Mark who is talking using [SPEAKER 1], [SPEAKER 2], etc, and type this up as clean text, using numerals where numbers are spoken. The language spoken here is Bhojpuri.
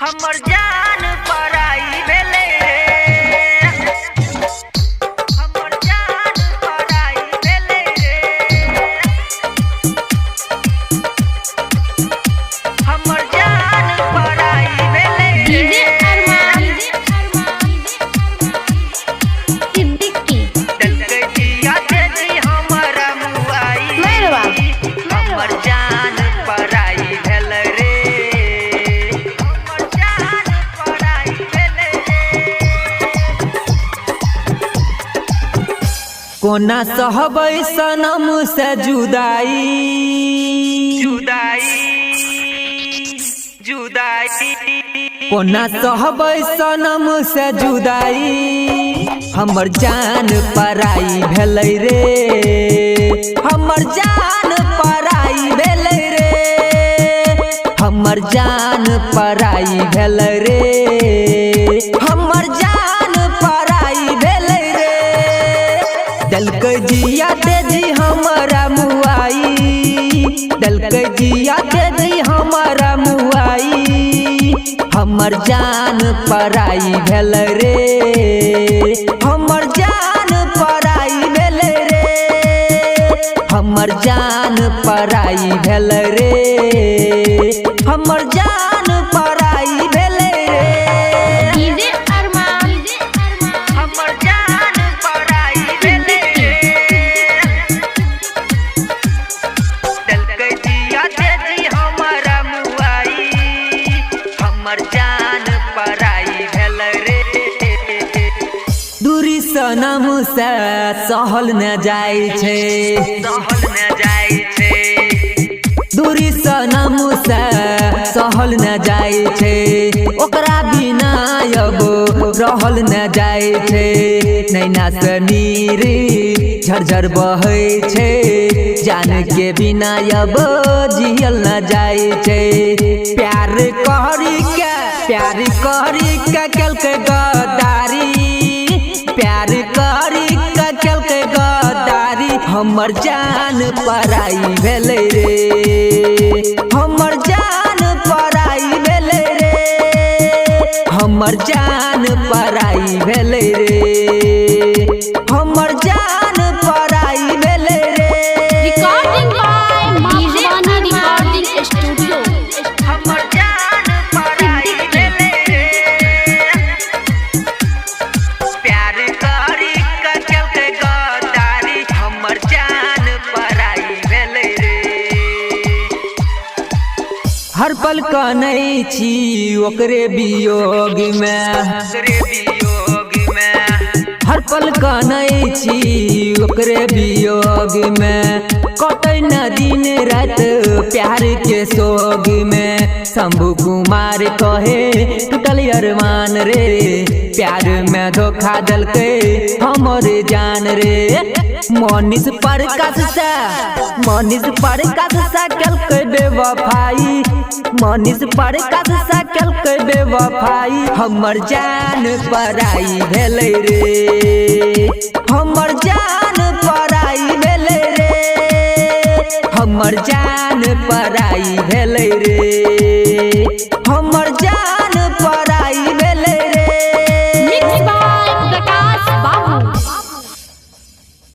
[SPEAKER 1] हमर जान पराई भेले रे, हमर जान पराई भेले रे, हमर जान पराई भेले रे।
[SPEAKER 2] सिद्दीकी
[SPEAKER 1] डलकै जिया तेजी हमरा मुआई, हमर जान पराई भेले रे, हमर जान पराई भेले रे।
[SPEAKER 3] कोना सहबै सनम से जुदाई,
[SPEAKER 1] जुदाई जुदाई
[SPEAKER 3] कोना सहबै सनम से जुदाई, हमर जान पराई भेलै रे, हमर जान पराई भेलै रे, हमर जान पराई भेलै रे, हमर जान पराई भेलै रे। डलकै जिया तेजी हमरा मुआई, डलकै जिया तेजी हमरा मुआई, हमर जान पराई भेलै रे, हमर जान पराई भेलै रे, हमर जान पराई भेलै रे, हमर जान पराई भेलै रे।
[SPEAKER 2] डीजे अरमान
[SPEAKER 1] हमर जान पराई भेले रे, डलकै जिया तेजी हमरा मुआई, हमर जान पराई भेले रे।
[SPEAKER 3] दूरी सनम से सहल न जाइ छै,
[SPEAKER 1] सहल न जाइ छै,
[SPEAKER 3] दूरी सनम से सहल न जाइ छै, ओकरा बिना अब रहल न जाइ छै, नैना से नीर झरझर बहै छै, जान के बिना अब जियल न जाइ छै। प्यार करी के केलकै गद्दारी, प्यार करी के केलकै गद्दारी, हमर जान पराई भेलै रे, हमर जान पराई भेलै रे, हमर जान पराई भेलै रे, हमर जान पराई भेलै रे।
[SPEAKER 2] Recording by DJ recording studio.
[SPEAKER 1] हमर जान पराई भेले रे, प्यार करी के केलकै गद्दारी, हमर जान पराई भेले रे।
[SPEAKER 3] हर पल कनै छी ओकरे वियोग में,
[SPEAKER 1] ओकरे वियोग में,
[SPEAKER 3] हर पल कनै छी ओकरे वियोग में, कटै न दिन रात प्यार के सोग में। शंभू कुमार कहे टूटल अरमान रे, प्यार में धोखा दलकै हमर जान रे। मनीष प्रकाश सा केलकै बेवफाई, मनीष प्रकाश सा केलकै बेवफाई, हमर जान पराई भेलै रे, हमर जान पराई भेलै रे, हमर जान पराई भेलै रे।